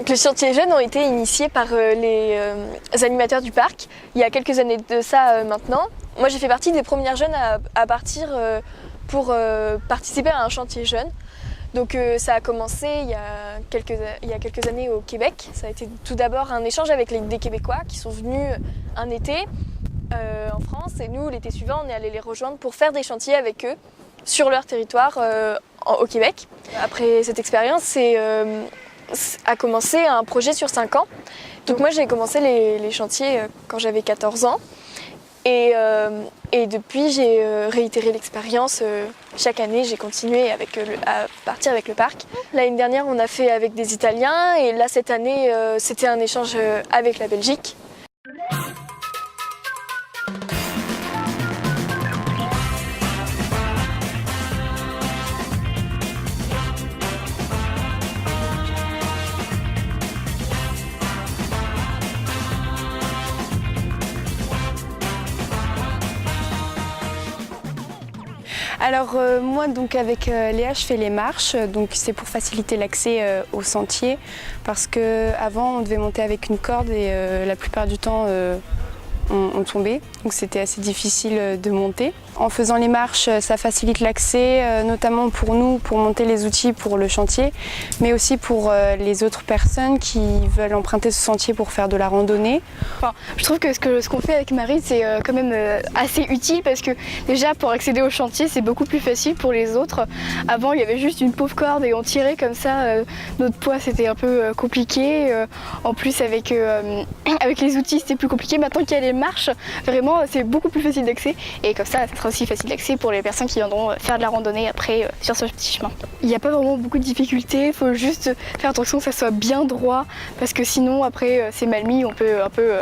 Donc les chantiers jeunes ont été initiés par les animateurs du parc il y a quelques années de ça maintenant. Moi j'ai fait partie des premières jeunes à partir pour participer à un chantier jeune. Donc ça a commencé il y a quelques années au Québec. Ça a été tout d'abord un échange avec des Québécois qui sont venus un été en France et nous l'été suivant on est allé les rejoindre pour faire des chantiers avec eux sur leur territoire au Québec. Après cette expérience a commencé un projet sur 5 ans. Donc moi j'ai commencé les chantiers quand j'avais 14 ans et depuis j'ai réitéré l'expérience. Chaque année j'ai continué à partir avec le parc. L'année dernière on a fait avec des Italiens et là cette année c'était un échange avec la Belgique. Alors moi donc avec Léa je fais les marches, donc c'est pour faciliter l'accès au sentier parce qu'avant on devait monter avec une corde et la plupart du temps on tombait, donc c'était assez difficile de monter. En faisant les marches, ça facilite l'accès, notamment pour nous, pour monter les outils pour le chantier, mais aussi pour les autres personnes qui veulent emprunter ce sentier pour faire de la randonnée. Enfin, je trouve que ce qu'on fait avec Marie, c'est quand même assez utile parce que déjà pour accéder au chantier, c'est beaucoup plus facile pour les autres. Avant, il y avait juste une pauvre corde et on tirait comme ça. Notre poids, c'était un peu compliqué. En plus, avec les outils, c'était plus compliqué. Maintenant qu'il y a les marches, vraiment, c'est beaucoup plus facile d'accès. Et comme ça sera aussi facile d'accès pour les personnes qui viendront faire de la randonnée après sur ce petit chemin. Il n'y a pas vraiment beaucoup de difficultés. Il faut juste faire attention que ça soit bien droit parce que sinon, après, c'est mal mis. On peut un peu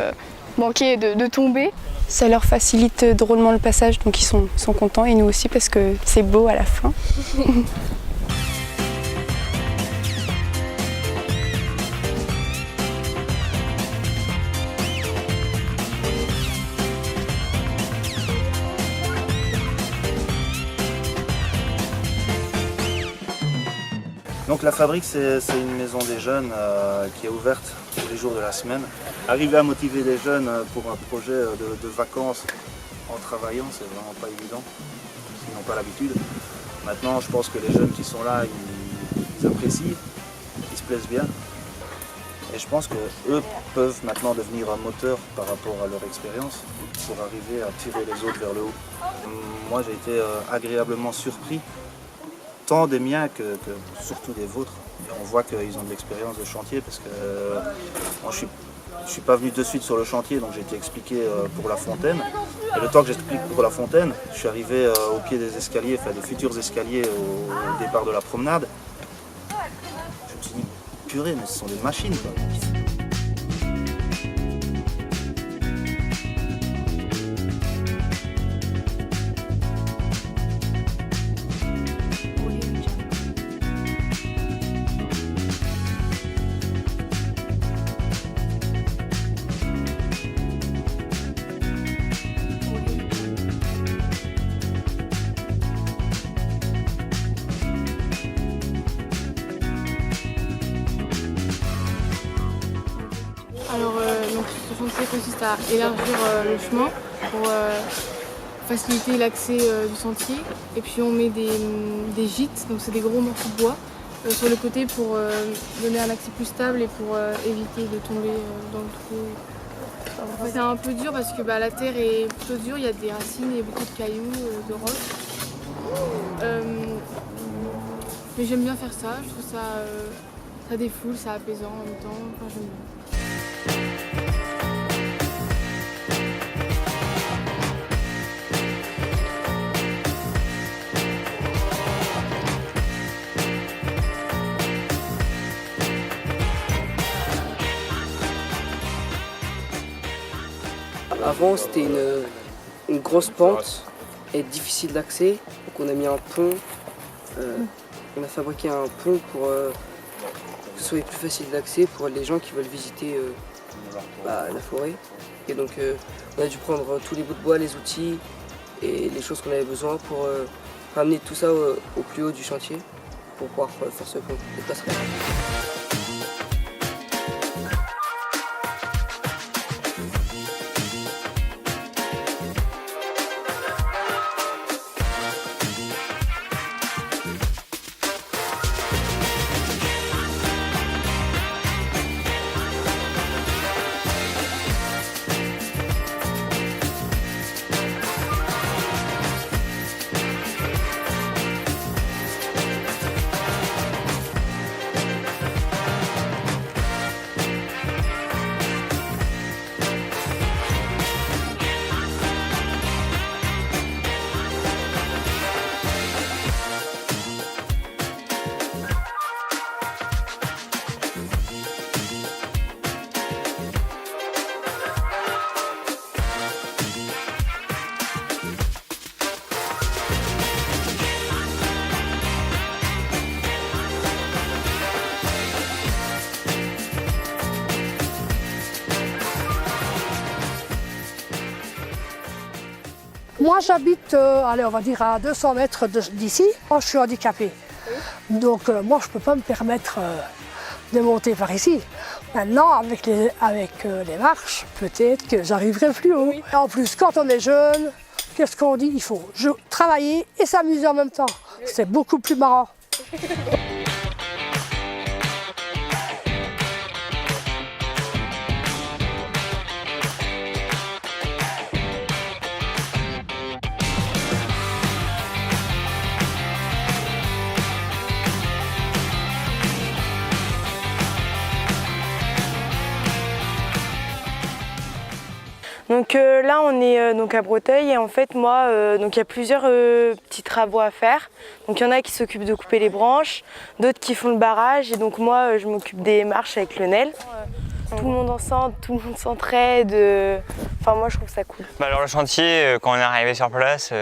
manquer de tomber. Ça leur facilite drôlement le passage, donc ils sont contents et nous aussi parce que c'est beau à la fin. Donc la fabrique c'est une maison des jeunes qui est ouverte tous les jours de la semaine. Arriver à motiver les jeunes pour un projet de vacances en travaillant, c'est vraiment pas évident, parce qu'ils n'ont pas l'habitude. Maintenant je pense que les jeunes qui sont là, ils apprécient, ils se plaisent bien. Et je pense qu'eux peuvent maintenant devenir un moteur par rapport à leur expérience pour arriver à tirer les autres vers le haut. Moi j'ai été agréablement surpris. Tant des miens que surtout des vôtres. Et on voit qu'ils ont de l'expérience de chantier parce que moi, je suis pas venu de suite sur le chantier, donc j'ai été expliqué pour la fontaine. Et le temps que j'explique pour la fontaine, je suis arrivé au pied des escaliers, enfin des futurs escaliers au départ de la promenade. Je me suis dit, purée, mais ce sont des machines quoi. Alors, donc, ce chantier consiste à élargir le chemin pour faciliter l'accès du sentier. Et puis on met des gîtes, donc c'est des gros morceaux de bois, sur le côté pour donner un accès plus stable et pour éviter de tomber dans le trou. C'est un peu dur parce que la terre est plutôt dure, il y a des racines et beaucoup de cailloux, de roches. Mais j'aime bien faire ça, je trouve ça défoule, c'est apaisant en même temps, enfin, j'aime bien. Avant c'était une grosse pente et difficile d'accès, donc on a mis un pont, on a fabriqué un pont pour que ce soit plus facile d'accès pour les gens qui veulent visiter la forêt. Et donc on a dû prendre tous les bouts de bois, les outils et les choses qu'on avait besoin pour ramener tout ça au plus haut du chantier pour pouvoir faire ce pont, les passerelles. Moi, j'habite, allez, on va dire à 200 mètres d'ici. Moi, je suis handicapée. Donc, moi, je ne peux pas me permettre de monter par ici. Maintenant, avec les marches, peut-être que j'arriverai plus haut. Et en plus, quand on est jeune, qu'est-ce qu'on dit? Il faut travailler et s'amuser en même temps. C'est beaucoup plus marrant. Donc là on est donc à Breteuil et en fait moi donc il y a plusieurs petits travaux à faire. Donc il y en a qui s'occupent de couper les branches, d'autres qui font le barrage et donc moi je m'occupe des marches avec Lionel. Tout le monde ensemble, tout le monde s'entraide. Enfin moi je trouve ça cool. Alors le chantier quand on est arrivé sur place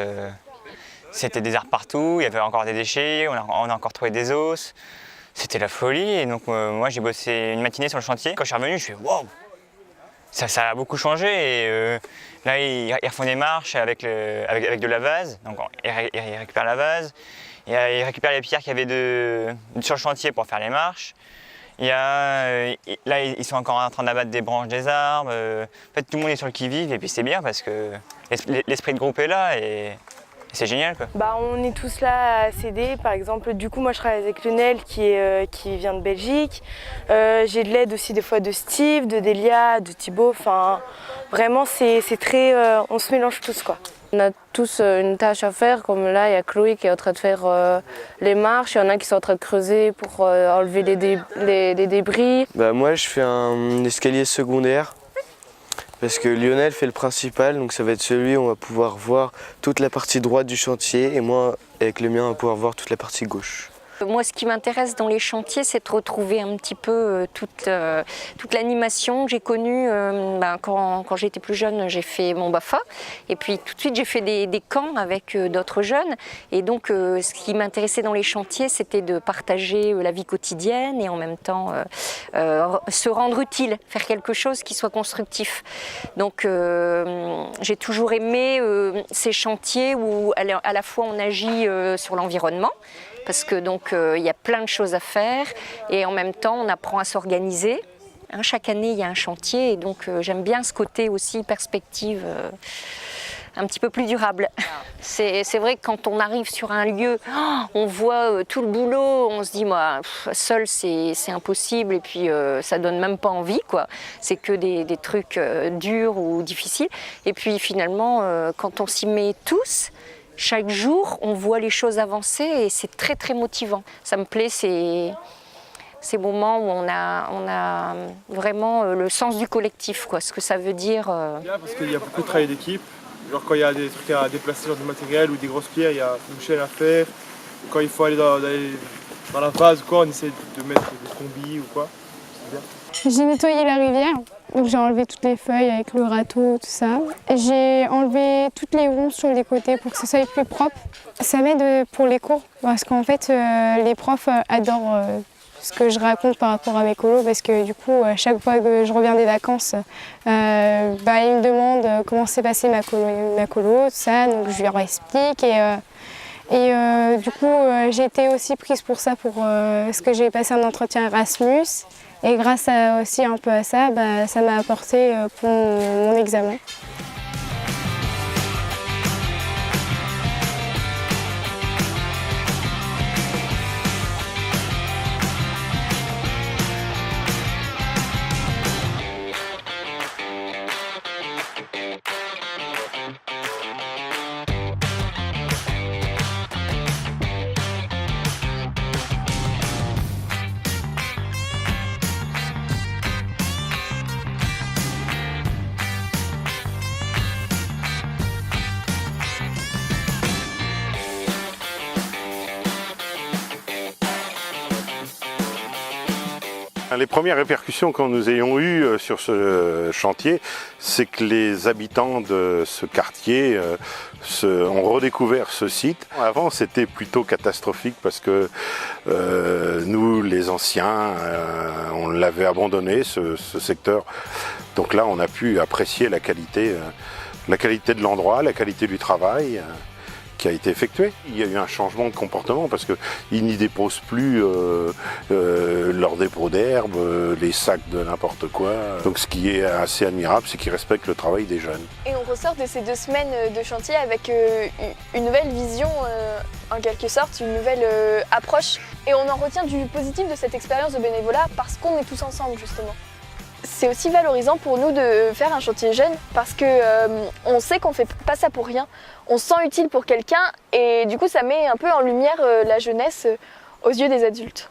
c'était des arbres partout, il y avait encore des déchets, on a encore trouvé des os. C'était la folie et donc moi j'ai bossé une matinée sur le chantier. Quand je suis revenu je fais wow! Ça a beaucoup changé et là ils refont des marches avec de la vase, donc ils récupèrent la vase, ils récupèrent les pierres qu'il y avait sur le chantier pour faire les marches. Là ils sont encore en train d'abattre des branches des arbres, en fait tout le monde est sur le qui-vive et puis c'est bien parce que l'esprit de groupe est là et c'est génial quoi. Bah, on est tous là à s'aider. Par exemple, du coup, moi je travaille avec Lionel qui vient de Belgique. J'ai de l'aide aussi des fois de Steve, de Delia, de Thibaut. Enfin, vraiment, c'est très. On se mélange tous quoi. On a tous une tâche à faire, comme là il y a Chloé qui est en train de faire les marches, il y en a qui sont en train de creuser pour enlever les débris. Bah, moi je fais un escalier secondaire. Parce que Lionel fait le principal, donc ça va être celui où on va pouvoir voir toute la partie droite du chantier et moi, avec le mien, on va pouvoir voir toute la partie gauche. Moi, ce qui m'intéresse dans les chantiers, c'est de retrouver un petit peu toute l'animation que j'ai connue. Quand j'étais plus jeune, j'ai fait mon BAFA. Et puis tout de suite, j'ai fait des camps avec d'autres jeunes. Et donc, ce qui m'intéressait dans les chantiers, c'était de partager la vie quotidienne et en même temps se rendre utile, faire quelque chose qui soit constructif. Donc, j'ai toujours aimé ces chantiers où à la fois on agit sur l'environnement, parce que donc il y a plein de choses à faire et en même temps on apprend à s'organiser. Chaque année il y a un chantier et donc j'aime bien ce côté aussi perspective un petit peu plus durable. C'est vrai que quand on arrive sur un lieu, on voit tout le boulot, on se dit moi seul c'est impossible et puis ça donne même pas envie quoi. C'est que des trucs durs ou difficiles et puis finalement quand on s'y met tous, chaque jour, on voit les choses avancer et c'est très très motivant. Ça me plaît, ces moments où on a vraiment le sens du collectif, quoi, ce que ça veut dire. Bien parce qu'il y a beaucoup de travail d'équipe. Genre quand il y a des trucs à déplacer, genre du matériel ou des grosses pierres, il y a une chaîne à faire. Quand il faut aller dans la vase ou quoi, on essaie de mettre des combis ou quoi. C'est bien. J'ai nettoyé la rivière, donc j'ai enlevé toutes les feuilles avec le râteau, tout ça. J'ai enlevé toutes les ronces sur les côtés pour que ce soit plus propre. Ça m'aide pour les cours, parce qu'en fait, les profs adorent ce que je raconte par rapport à mes colos, parce que du coup, chaque fois que je reviens des vacances, ils me demandent comment s'est passée ma colo, tout ça, donc je leur explique. Et du coup, j'ai été aussi prise pour ça, parce que j'ai passé un entretien Erasmus. Et grâce aussi un peu à ça, ça m'a apporté pour mon examen. Les premières répercussions que nous ayons eues sur ce chantier, c'est que les habitants de ce quartier ont redécouvert ce site. Avant, c'était plutôt catastrophique parce que nous, les anciens, on l'avait abandonné, ce secteur. Donc là, on a pu apprécier la qualité la qualité de l'endroit, la qualité du travail qui a été effectué. Il y a eu un changement de comportement parce qu'ils n'y déposent plus leurs dépôts d'herbe, les sacs de n'importe quoi. Donc ce qui est assez admirable, c'est qu'ils respectent le travail des jeunes. Et on ressort de ces 2 semaines de chantier avec une nouvelle vision, en quelque sorte, une nouvelle approche. Et on en retient du positif de cette expérience de bénévolat parce qu'on est tous ensemble, justement. C'est aussi valorisant pour nous de faire un chantier jeune parce que on sait qu'on fait pas ça pour rien. On se sent utile pour quelqu'un et du coup ça met un peu en lumière la jeunesse aux yeux des adultes.